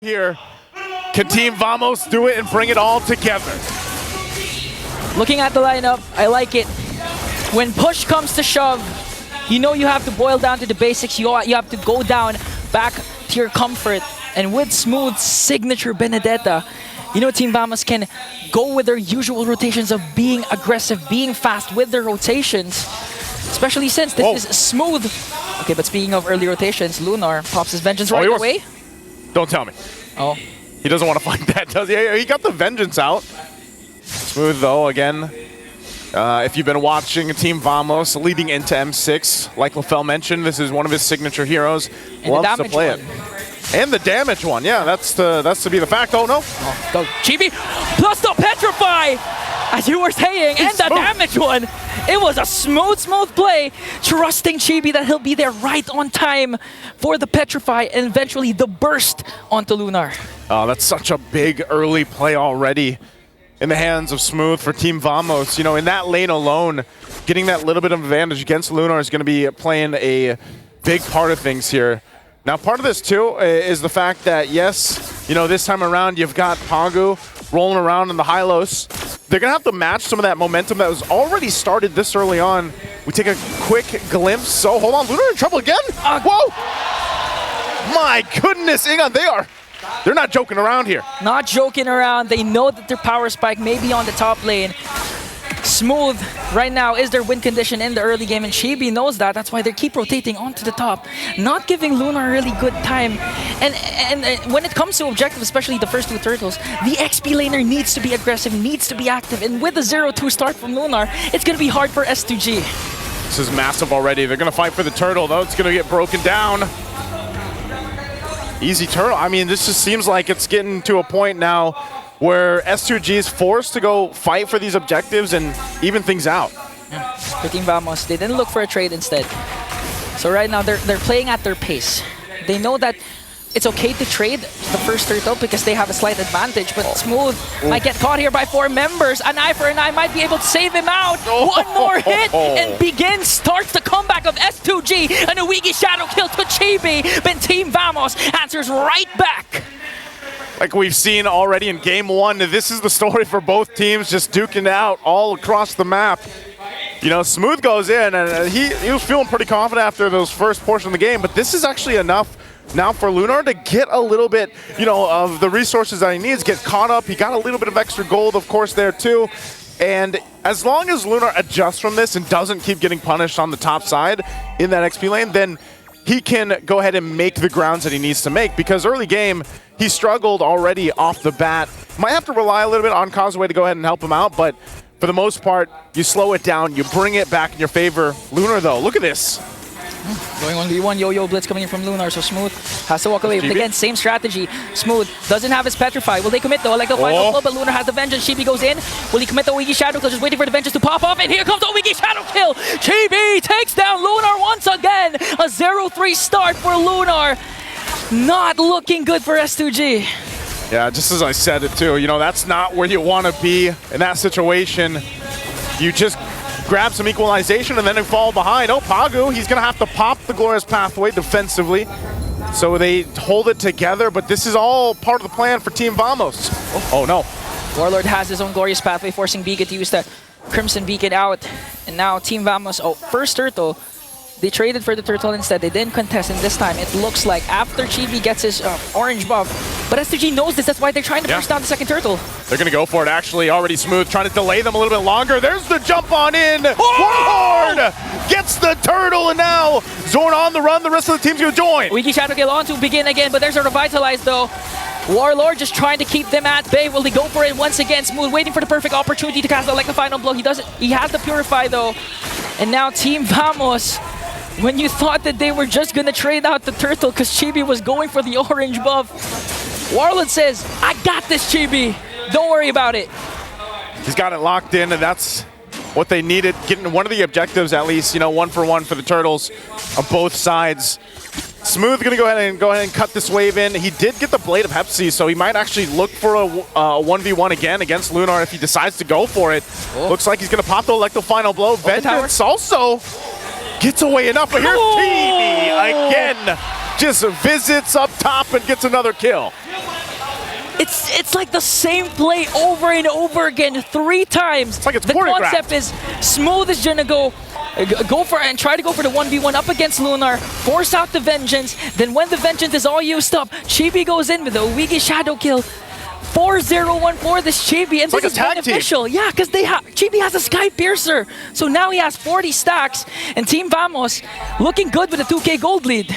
Here, can Team Vamos do it and bring it all together? Looking at the lineup, I like it. When push comes to shove, you know you have to boil down to the basics. You have to go down back to your comfort. And with Smooth's signature Benedetta, you know Team Vamos can go with their usual rotations of being aggressive, being fast with their rotations. Especially since this is Smooth. Okay, but speaking of early rotations, Lunar pops his Vengeance right away. Don't tell me. Oh. He doesn't want to fight that, does he? He got the Vengeance out. Smooth, though, again. If you've been watching Team Vamos leading into M6, like LaFell mentioned, this is one of his signature heroes. And loves to play it. And the damage one, yeah, that's to be the fact. Oh, no. Oh, go Chibi, plus the Petrify, as you were saying, and the damage one. It was a smooth play, trusting Chibi that he'll be there right on time for the Petrify and eventually the burst onto Lunar. Oh, that's such a big early play already in the hands of Smooth for Team Vamos. You know, in that lane alone, getting that little bit of advantage against Lunar is going to be playing a big part of things here. Now, part of this, too, is the fact that, yes, you know, this time around, you've got Pagu rolling around in the Hylos. They're going to have to match some of that momentum that was already started this early on. We take a quick glimpse. So, hold on, Lunar in trouble again? Whoa! My goodness, Ingon, they're not joking around here. Not joking around. They know that their power spike may be on the top lane. Smooth right now is their win condition in the early game, and Chibi knows that. That's why they keep rotating onto the top, not giving Lunar a really good time. And when it comes to objective, especially the first two turtles, the XP laner needs to be aggressive, needs to be active. And with a 0-2 start from Lunar, it's going to be hard for S2G. This is massive already. They're going to fight for the turtle, though. It's going to get broken down. Easy turtle. I mean, this just seems like it's getting to a point now where S2G is forced to go fight for these objectives and even things out. For Team Vamos, they didn't look for a trade instead. So right now, they're playing at their pace. They know that it's okay to trade the first turtle because they have a slight advantage, but Smooth might get caught here by 4 members. An eye for an eye might be able to save him out. One more hit and starts the comeback of S2G, and a Wiggy Shadow kill to Chibi, but Team Vamos answers right back. Like we've seen already in Game 1, this is the story for both teams, just duking it out all across the map. You know, Smooth goes in, and he was feeling pretty confident after those first portion of the game, but this is actually enough now for Lunar to get a little bit, you know, of the resources that he needs, get caught up. He got a little bit of extra gold, of course, there too. And as long as Lunar adjusts from this and doesn't keep getting punished on the top side in that XP lane, then he can go ahead and make the grounds that he needs to make, because early game, he struggled already off the bat. Might have to rely a little bit on Causeway to go ahead and help him out, but for the most part, you slow it down, you bring it back in your favor. Lunar, though, look at this. Going on V1, Yo-Yo Blitz coming in from Lunar, so Smooth has to walk away. But again, same strategy. Smooth doesn't have his Petrify. Will they commit though? Like the final blow, but Lunar has the Vengeance. Chibi goes in. Will he commit the Wiggy Shadow Kill? Just waiting for the Vengeance to pop off, and here comes the Wiggy Shadow Kill! Chibi takes down Lunar once again! A 0-3 start for Lunar. Not looking good for S2G. Yeah, just as I said it too, you know, that's not where you want to be in that situation. You just grab some equalization and then fall behind. Oh, Pagu, he's going to have to pop the Glorious Pathway defensively. So they hold it together, but this is all part of the plan for Team Vamos. Oh no. Warlord has his own Glorious Pathway, forcing Beacon to use the Crimson Beacon out. And now Team Vamos, first turtle. They traded for the turtle instead. They didn't contest, and this time it looks like after Chibi gets his orange buff. But S2G knows this, that's why they're trying to push down the second turtle. They're going to go for it, actually. Already Smooth, trying to delay them a little bit longer. There's the jump on in. Warlord gets the turtle, and now Zorn on the run. The rest of the team's going to join. Wiggy Shadow Kill on to begin again, but there's a Revitalize, though. Warlord just trying to keep them at bay. Will he go for it once again? Smooth waiting for the perfect opportunity to cast out like the final blow. He doesn't. He has the Purify, though. And now Team Vamos, when you thought that they were just going to trade out the turtle because Chibi was going for the orange buff, Warlord says, I got this, Chibi. Don't worry about it. He's got it locked in, and that's what they needed. Getting one of the objectives, at least, you know, 1-for-1 for the turtles on both sides. Smooth going to go ahead and cut this wave in. He did get the Blade of Hepsi, so he might actually look for a 1v1 again against Lunar if he decides to go for it. Looks like he's going to pop the Electro Final Blow. Vengeance also gets away enough, but here's Chibi again. Just visits up top and gets another kill. It's like the same play over and over again 3 times. It's like it's the choreographed. concept is Smooth is gonna go for and try to go for the 1v1 up against Lunar, force out the Vengeance. Then when the Vengeance is all used up, Chibi goes in with the Wigi Shadow kill. 4-0-1 for this Chibi, and it's this like a is tag beneficial. Team. Yeah, because Chibi has a Sky Piercer, so now he has 40 stacks, and Team Vamos looking good with a 2K gold lead.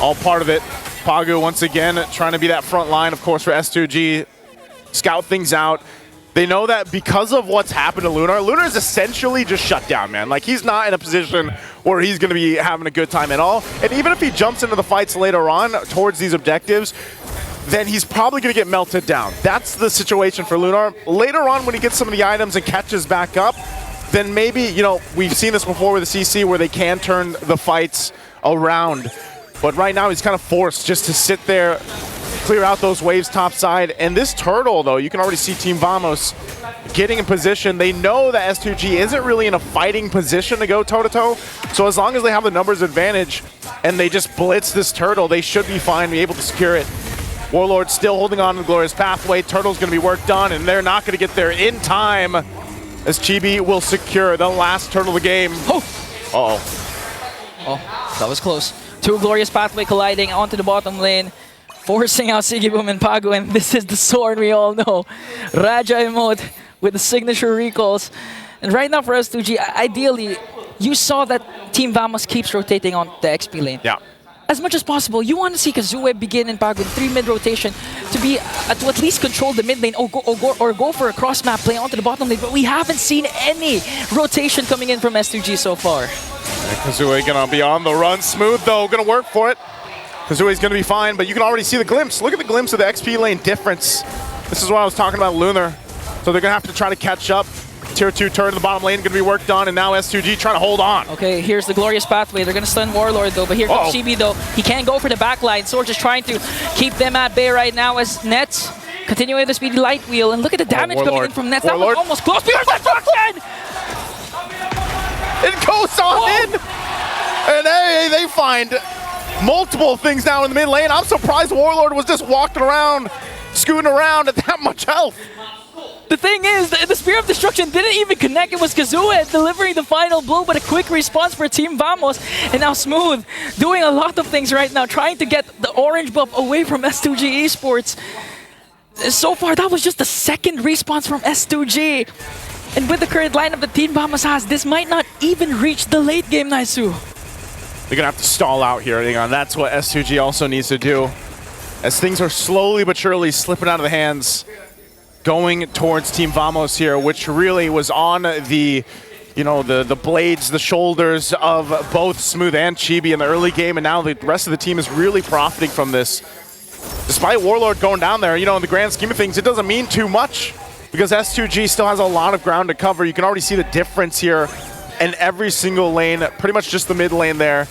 All part of it. Pagu once again trying to be that front line, of course, for S2G. Scout things out. They know that because of what's happened to Lunar, Lunar is essentially just shut down, man. Like, he's not in a position where he's going to be having a good time at all. And even if he jumps into the fights later on towards these objectives, then he's probably going to get melted down. That's the situation for Lunar. Later on, when he gets some of the items and catches back up, then maybe, you know, we've seen this before with the CC where they can turn the fights around. But right now, he's kind of forced just to sit there, clear out those waves topside. And this turtle, though, you can already see Team Vamos getting in position. They know that S2G isn't really in a fighting position to go toe-to-toe. So as long as they have the numbers advantage and they just blitz this turtle, they should be fine, be able to secure it. Warlord still holding on to the Glorious Pathway. Turtle's going to be work done, and they're not going to get there in time as Chibi will secure the last turtle of the game. Oh! Uh-oh. Oh, that was close. 2 Glorious Pathway colliding onto the bottom lane, forcing out Sigibum and Pagu, and this is the sword we all know. Raja emote with the signature recalls. And right now for S2G, ideally, you saw that Team Vamos keeps rotating on the XP lane. Yeah. As much as possible, you want to see Kazue begin and Pagu in 3 mid rotation to be to at least control the mid lane or go for a cross map play onto the bottom lane. But we haven't seen any rotation coming in from S2G so far. And Kazue gonna be on the run. Smooth though, gonna work for it. Kazue's gonna be fine, but you can already see the glimpse. Look at the glimpse of the XP lane difference. This is what I was talking about Lunar. So they're gonna have to try to catch up. Tier 2 turn to the bottom lane, gonna be worked on, and now S2G trying to hold on. Okay, here's the Glorious Pathway. They're gonna stun Warlord though, but here comes Chibi though. He can't go for the backline. Sword just trying to keep them at bay right now as Nets continuing the speedy light wheel, and look at the damage coming in from Nets. That was almost close. Here's destruction! It goes on in! And hey, they find multiple things down in the mid lane. I'm surprised Warlord was just walking around, scooting around at that much health. The thing is, the Spear of Destruction didn't even connect. It was Kazue delivering the final blow, but a quick response for Team Vamos. And now Smooth doing a lot of things right now, trying to get the orange buff away from S2G Esports. So far, that was just the second response from S2G. And with the current lineup that Team Vamos has, this might not even reach the late game, Naisu. They're gonna have to stall out here, and that's what S2G also needs to do. As things are slowly but surely slipping out of the hands, going towards Team Vamos here, which really was on the, you know, the blades, the shoulders of both Smooth and Chibi in the early game, and now the rest of the team is really profiting from this. Despite Warlord going down there, you know, in the grand scheme of things, it doesn't mean too much because S2G still has a lot of ground to cover. You can already see the difference here in every single lane, pretty much just the mid lane there,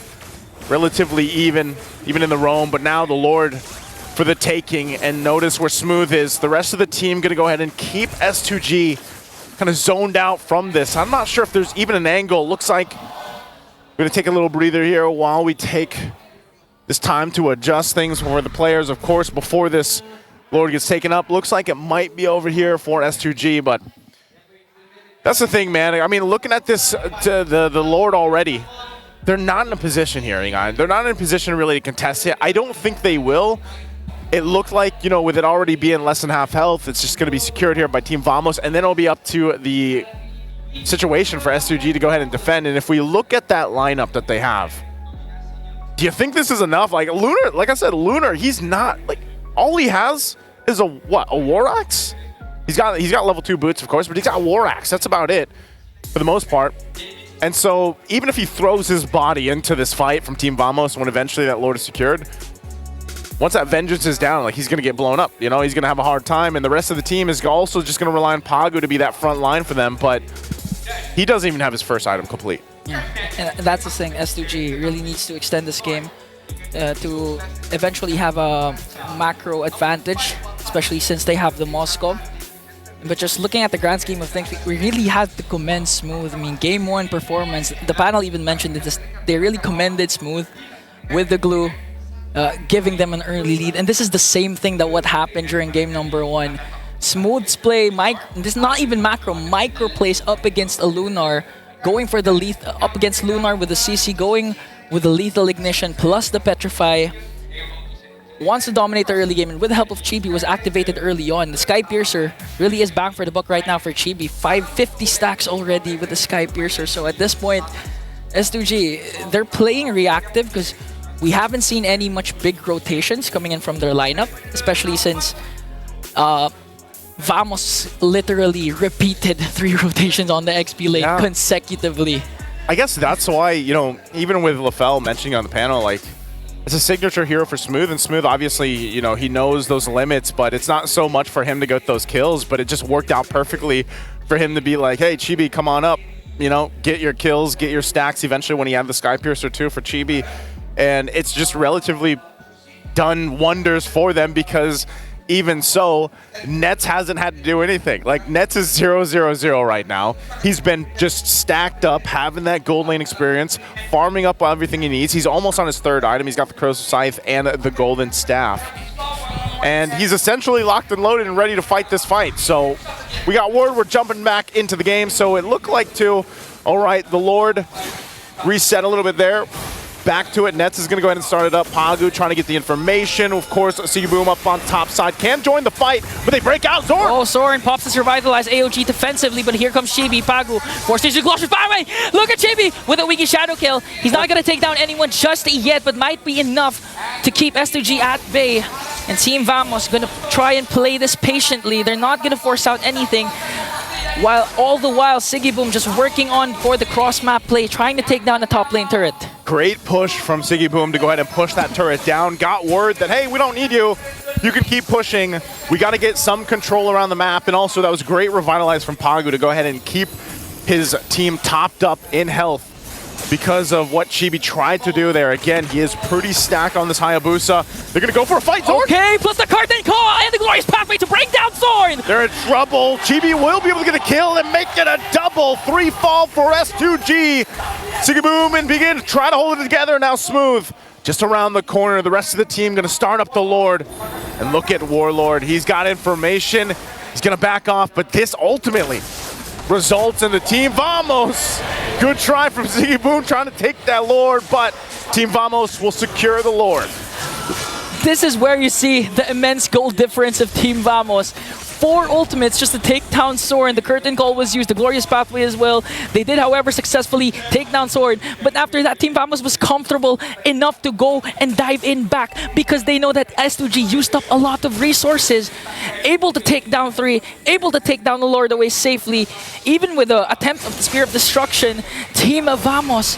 relatively even in the roam, but now the Lord for the taking, and notice where Smooth is. The rest of the team gonna go ahead and keep S2G kind of zoned out from this. I'm not sure if there's even an angle. Looks like we're gonna take a little breather here while we take this time to adjust things for the players, of course, before this Lord gets taken up. Looks like it might be over here for S2G, but that's the thing, man. I mean, looking at this, the Lord already, they're not in a position here, guys. They're not in a position really to contest it. I don't think they will. It looked like, you know, with it already being less than half health, it's just going to be secured here by Team Vamos, and then it'll be up to the situation for S2G to go ahead and defend. And if we look at that lineup that they have, do you think this is enough? Like, Lunar, like I said, Lunar, he's not, like, all he has is a, what, a War Axe? He's got level 2 boots, of course, but he's got a War Axe. That's about it, for the most part. And so, even if he throws his body into this fight from Team Vamos when eventually that Lord is secured, once that Vengeance is down, like, he's going to get blown up. You know, he's going to have a hard time, and the rest of the team is also just going to rely on Pagu to be that front line for them, but he doesn't even have his first item complete. Yeah, and that's the thing. S2G really needs to extend this game to eventually have a macro advantage, especially since they have the Moscow. But just looking at the grand scheme of things, we really have to commend Smooth. I mean, Game 1 performance, the panel even mentioned this, they really commended Smooth with the glue. giving them an early lead. And this is the same thing that what happened during game number 1. Smooth's play, this is not even macro, micro plays up against a Lunar, going for the up against Lunar with the CC, going with the lethal ignition plus the petrify. Wants to dominate the early game, and with the help of Chibi was activated early on. The Sky Piercer really is bang for the buck right now for Chibi. 550 stacks already with the Sky Piercer. So at this point, S2G, they're playing reactive because we haven't seen any much big rotations coming in from their lineup, especially since Vamos literally repeated 3 rotations on the XP lane consecutively. I guess that's why, you know, even with LaFell mentioning on the panel, like, it's a signature hero for Smooth, and Smooth obviously, you know, he knows those limits, but it's not so much for him to get those kills, but it just worked out perfectly for him to be like, hey, Chibi, come on up, you know, get your kills, get your stacks eventually when he had the Sky Piercer too for Chibi. And it's just relatively done wonders for them because even so, Nets hasn't had to do anything. Like, Nets is 0-0-0 right now. He's been just stacked up, having that gold lane experience, farming up everything he needs. He's almost on his 3rd item. He's got the Corrosive Scythe and the Golden Staff. And he's essentially locked and loaded and ready to fight this fight. So we got word we're jumping back into the game. So it looked like all right, the Lord reset a little bit there. Back to it. Nets is going to go ahead and start it up. Pagu trying to get the information. Of course, Sigiboom up on top side. Can join the fight, but they break out. Zoran! Oh, Zoran pops to revitalize AOG defensively, but here comes Chibi. Pagu forces the Gloshes by way. Look at Chibi with a Wiki Shadow kill. He's not going to take down anyone just yet, but might be enough to keep S2G at bay. And Team Vamos going to try and play this patiently. They're not going to force out anything. All the while, Sigiboom just working on for the cross-map play, trying to take down the top lane turret. Great push from Sigiboom to go ahead and push that turret down. Got word that, hey, we don't need you. You can keep pushing. We got to get some control around the map. And also, that was great revitalize from Pagu to go ahead and keep his team topped up in health because of what Chibi tried to do there. Again, he is pretty stacked on this Hayabusa. They're going to go for a fight, Zorn! Okay, plus the Carthen Claw and the Glorious Pathway to bring down Zorn! They're in trouble. Chibi will be able to get a kill and make it a double. 3 fall for S2G. Sigiboom and Begin try to hold it together. Now Smooth just around the corner. The rest of the team going to start up the Lord. And look at Warlord. He's got information. He's going to back off, but this ultimately results in the Team Vamos. Good try from Sigiboom trying to take that Lord, but Team Vamos will secure the Lord. This is where you see the immense goal difference of Team Vamos. 4 ultimates just to take down Soren. The Curtain Call was used, the Glorious Pathway as well. They did, however, successfully take down Soren. But after that, Team Vamos was comfortable enough to go and dive in back because they know that S2G used up a lot of resources. Able to take down 3, able to take down the Lord away safely. Even with the attempt of the Spear of Destruction, Team Vamos,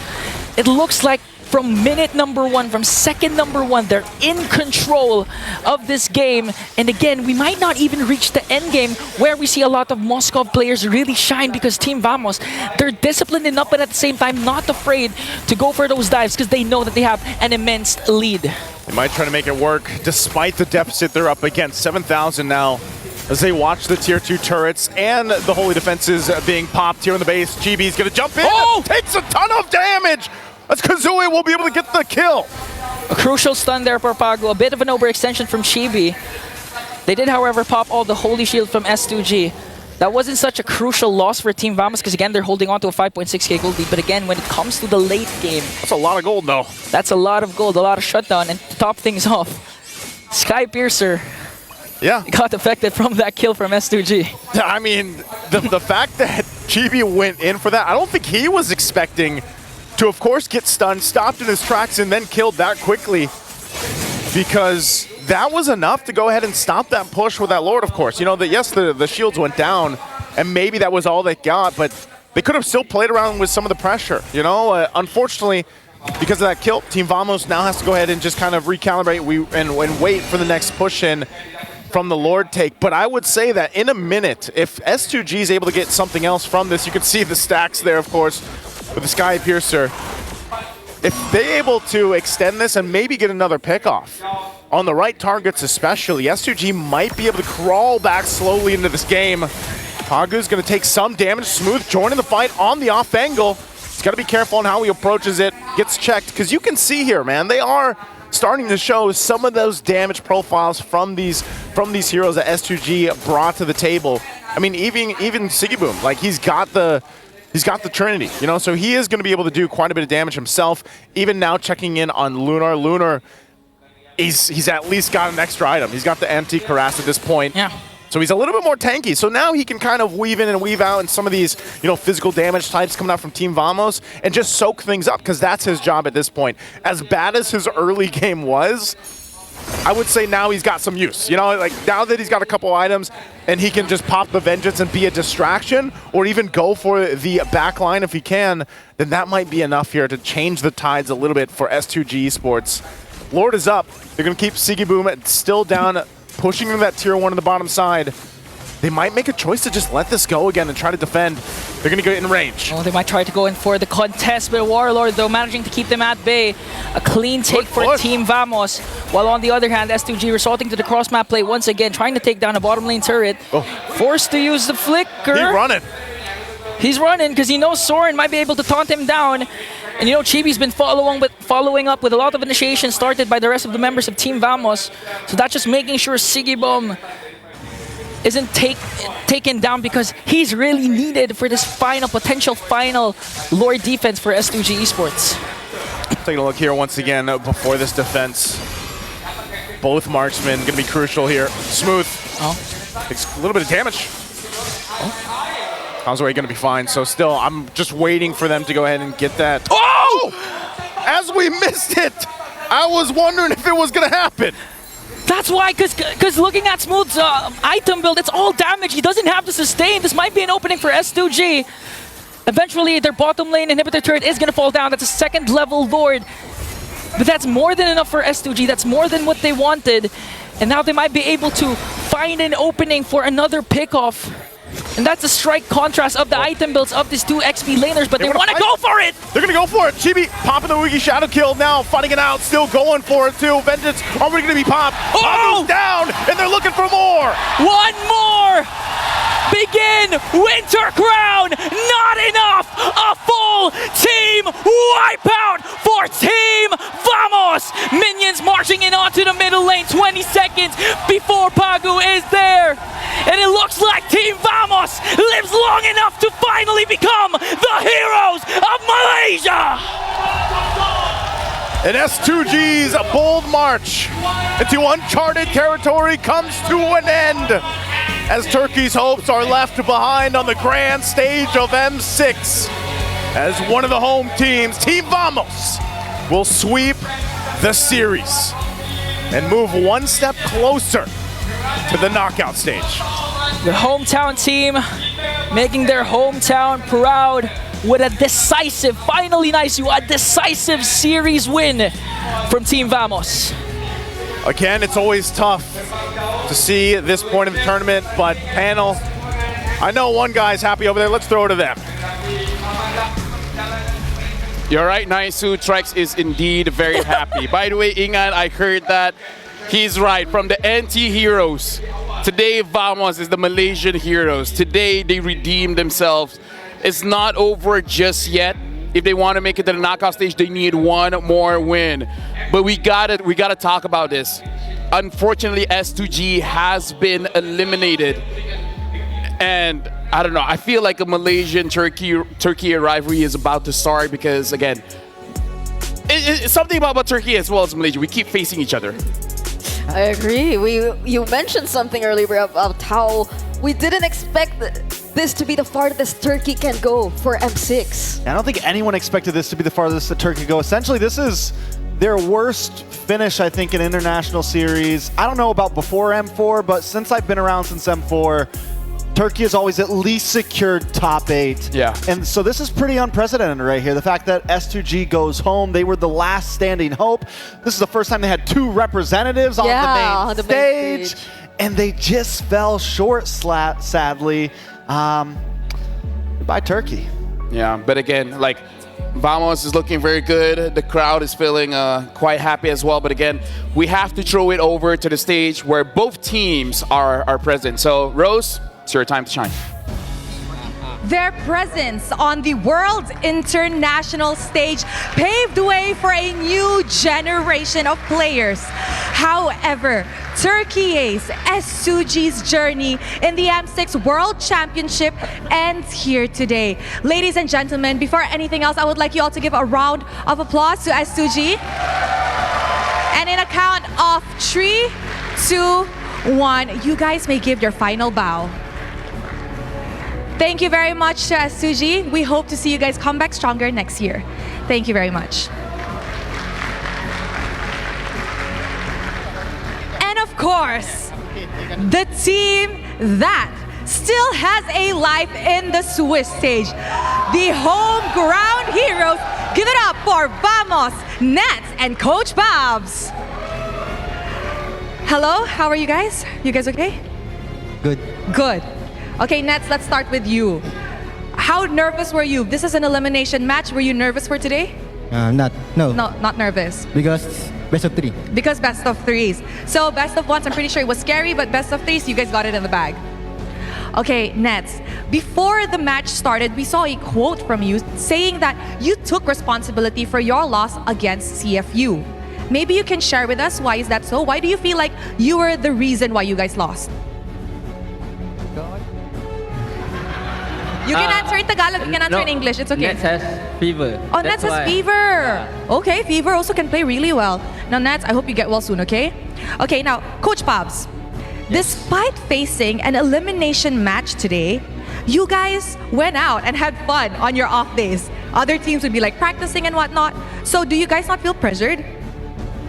it looks like from minute number 1, from second number 1, they're in control of this game. And again, we might not even reach the end game where we see a lot of Moskov players really shine because Team Vamos, they're disciplined enough but at the same time not afraid to go for those dives because they know that they have an immense lead. They might try to make it work despite the deficit they're up against. 7,000 now as they watch the tier 2 turrets and the holy defenses being popped here in the base. GB's gonna jump in, takes a ton of damage. That's Kazooie will be able to get the kill. A crucial stun there for Pagu. A bit of an overextension from Chibi. They did, however, pop all the Holy Shield from S2G. That wasn't such a crucial loss for Team Vamos because, again, they're holding on to a 5.6k gold lead. But again, when it comes to the late game... That's a lot of gold, though. That's a lot of gold, a lot of shutdown. And to top things off, Sky Piercer got affected from that kill from S2G. I mean, the fact that Chibi went in for that, I don't think he was expecting to, of course, get stunned, stopped in his tracks, and then killed that quickly. Because that was enough to go ahead and stop that push with that Lord, of course. You know, yes, the shields went down, and maybe that was all they got, but they could have still played around with some of the pressure, you know? Unfortunately, because of that kill, Team Vamos now has to go ahead and just kind of recalibrate and wait for the next push in from the Lord take. But I would say that in a minute, if S2G is able to get something else from this, you can see the stacks there, of course, with the Sky Piercer. If they're able to extend this and maybe get another pickoff on the right targets especially, S2G might be able to crawl back slowly into this game. Pagu's going to take some damage. Smooth joining the fight on the off angle. He's got to be careful on how he approaches it, gets checked, because you can see here, man, they are starting to show some of those damage profiles from these heroes that S2G brought to the table. I mean, even Sigiboom, like he's got the Trinity, you know, so he is going to be able to do quite a bit of damage himself. Even now checking in on Lunar. Lunar, he's at least got an extra item. He's got the anti-Karas at this point. Yeah. So he's a little bit more tanky. So now he can kind of weave in and weave out in some of these, you know, physical damage types coming out from Team Vamos and just soak things up, because that's his job at this point. As bad as his early game was, I would say now he's got some use. You know, like now that he's got a couple items and he can just pop the Vengeance and be a distraction, or even go for the backline if he can, then that might be enough here to change the tides a little bit for S2G Esports. Lord is up. They're going to keep Sigiboom still down, pushing him that tier 1 on the bottom side. They might make a choice to just let this go again and try to defend. They're going to get in range. Oh, they might try to go in for the contest, but Warlord, though, managing to keep them at bay. A clean take for Team Vamos. While on the other hand, S2G resorting to the cross-map play once again, trying to take down a bottom lane turret. Oh. Forced to use the flicker. He's running. He's running because he knows Soren might be able to taunt him down. And you know, Chibi's been following up with a lot of initiation started by the rest of the members of Team Vamos. So that's just making sure Sigiboom isn't taken down, because he's really needed for this potential final Lord defense for S2G Esports. Taking a look here once again before this defense. Both marksmen going to be crucial here. Smooth. Takes a little bit of damage. Conway going to be fine. So still, I'm just waiting for them to go ahead and get that. Oh! As we missed it, I was wondering if it was going to happen. That's why, because looking at Smooth's item build, it's all damage. He doesn't have to sustain. This might be an opening for S2G. Eventually, their bottom lane inhibitor turret is going to fall down. That's a second level Lord. But that's more than enough for S2G. That's more than what they wanted. And now they might be able to find an opening for another pickoff. And that's a strike contrast of the item builds of these two XP laners, but they want to go for it! They're going to go for it. Chibi popping the Woogie Shadow Kill now, fighting it out, still going for it too. Vengeance, are we going to be popped? Oh! Pagu's down, and they're looking for more! One more! Begin Winter Crown! Not enough! A full team wipeout for Team Vamos! Minions marching in onto the middle lane 20 seconds before Pagu is there! And it looks like Team Vamos lives long enough to finally become the heroes of Malaysia! And S2G's bold march into uncharted territory comes to an end, as Turkey's hopes are left behind on the grand stage of M6, as one of the home teams, Team Vamos, will sweep the series and move one step closer to the knockout stage. The hometown team making their hometown proud with a decisive, finally nice, a decisive series win from Team Vamos. Again, it's always tough to see at this point in the tournament, but panel, I know one guy's happy over there. Let's throw it to them. You're right, Naisu. Trex is indeed very happy. By the way, Ingan, I heard that he's right. From the anti-heroes, today Vamos is the Malaysian heroes. Today they redeemed themselves. It's not over just yet. If they want to make it to the knockout stage, they need one more win. But we gotta talk about this. Unfortunately, S2G has been eliminated. And I don't know, I feel like a Malaysian-Turkey rivalry is about to start, because again, it's something about Turkey as well as Malaysia. We keep facing each other. I agree. You mentioned something earlier about how we didn't expect this to be the farthest Turkey can go for M6. I don't think anyone expected this to be the farthest that Turkey could go. Essentially, this is their worst finish, I think, in international series. I don't know about before M4, but since I've been around since M4, Turkey has always at least secured top 8. Yeah. And so this is pretty unprecedented right here. The fact that S2G goes home, they were the last standing hope. This is the first time they had 2 representatives on the main stage. And they just fell short, sadly. Goodbye, Turkey. Yeah, but again, like, Vamos is looking very good. The crowd is feeling quite happy as well. But again, we have to throw it over to the stage where both teams are present. So, Rose, it's your time to shine. their presence on the world international stage paved the way for a new generation of players. However, Turkey Ace S2G's journey in the M6 World Championship ends here today. Ladies and gentlemen, before anything else, I would like you all to give a round of applause to S2G. And in a count of 3, 2, 1, you guys may give your final bow. Thank you very much to S2G. We hope to see you guys come back stronger next year. Thank you very much. And of course, the team that still has a life in the Swiss stage, the home ground heroes. Give it up for Vamos, Nets, and Coach Babs. Hello, how are you guys? You guys okay? Good. Good. Okay, Nets, let's start with you. How nervous were you? This is an elimination match. Were you nervous for today? No. No, not nervous. Because best of 3. Because best of 3s. So best of 1s, I'm pretty sure it was scary, but best of 3s, you guys got it in the bag. Okay, Nets, before the match started, we saw a quote from you saying that you took responsibility for your loss against CFU. Maybe you can share with us why is that so? Why do you feel like you were the reason why you guys lost? You can answer in Tagalog, you can answer in English, it's okay. Nets has fever. Oh, Nets has fever. Yeah. Okay, fever also can play really well. Now, Nets, I hope you get well soon, okay? Okay, now, Coach Babs, despite facing an elimination match today, you guys went out and had fun on your off days. Other teams would be like practicing and whatnot. So do you guys not feel pressured?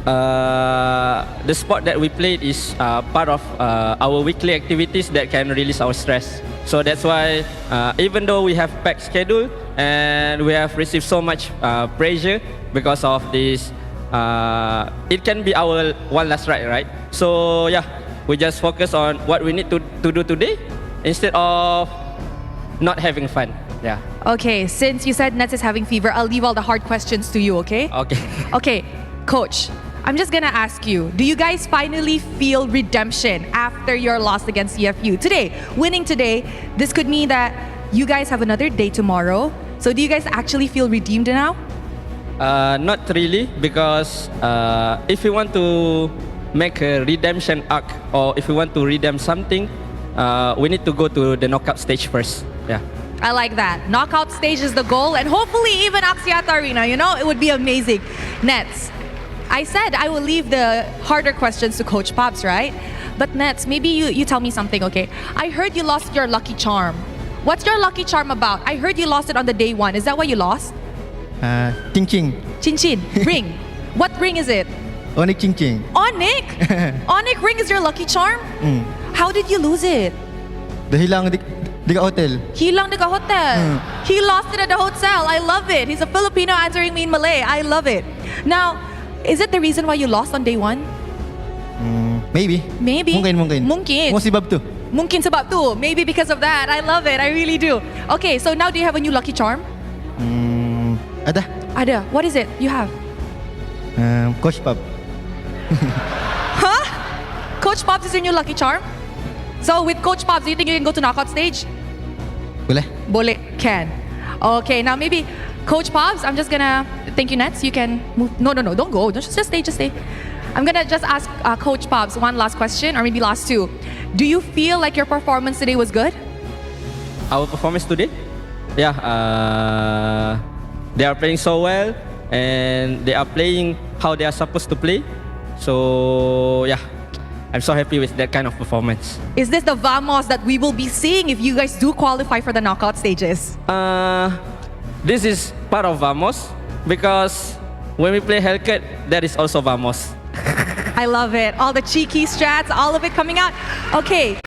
The sport that we played is part of our weekly activities that can release our stress. So that's why even though we have packed schedule and we have received so much pressure because of this, it can be our one last ride, right? So yeah, we just focus on what we need to do today instead of not having fun. Yeah. Okay, since you said Nets is having fever, I'll leave all the hard questions to you, okay? Okay. Okay, Coach, I'm just gonna ask you, do you guys finally feel redemption after your loss against CFU? Today, winning today, this could mean that you guys have another day tomorrow. So do you guys actually feel redeemed now? Not really, because if we want to make a redemption arc or if we want to redeem something, we need to go to the knockout stage first. Yeah. I like that. Knockout stage is the goal, and hopefully even Axiata Arena, you know, it would be amazing. Nets, I said I will leave the harder questions to Coach Pops, right? But Nets, maybe you tell me something, okay? I heard you lost your lucky charm. What's your lucky charm about? I heard you lost it on the day 1. Is that why you lost? Ching Ching. Chin Chin, ring. What ring is it? Onik Ching Ching. Onyx? Onyx ring is your lucky charm? How did you lose it? Dahilang di ka hotel. Hilang de ka hotel. He lost it at the hotel. I love it. He's a Filipino answering me in Malay. I love it. Now, is it the reason why you lost on day 1? Maybe. Maybe. Mungkin. Mungkin. Mo sebab tu. Mungkin sebab tu. Maybe because of that. I love it. I really do. Okay, so now do you have a new lucky charm? Ada. Ada. What is it you have? Coach Pub. Huh? Coach Pops is your new lucky charm? So with Coach Pops, do you think you can go to knockout stage? Boleh. Boleh. Can. Okay, now maybe Coach Pops, I'm just gonna, thank you Nets, you can move. No, don't go. Just stay. I'm gonna just ask Coach Pops one last question, or maybe last 2. Do you feel like your performance today was good? Our performance today? Yeah, they are playing so well and they are playing how they are supposed to play. So yeah, I'm so happy with that kind of performance. Is this the Vamos that we will be seeing if you guys do qualify for the knockout stages? This is part of Vamos because when we play Hellcat, that is also Vamos. I love it. All the cheeky strats, all of it coming out. Okay.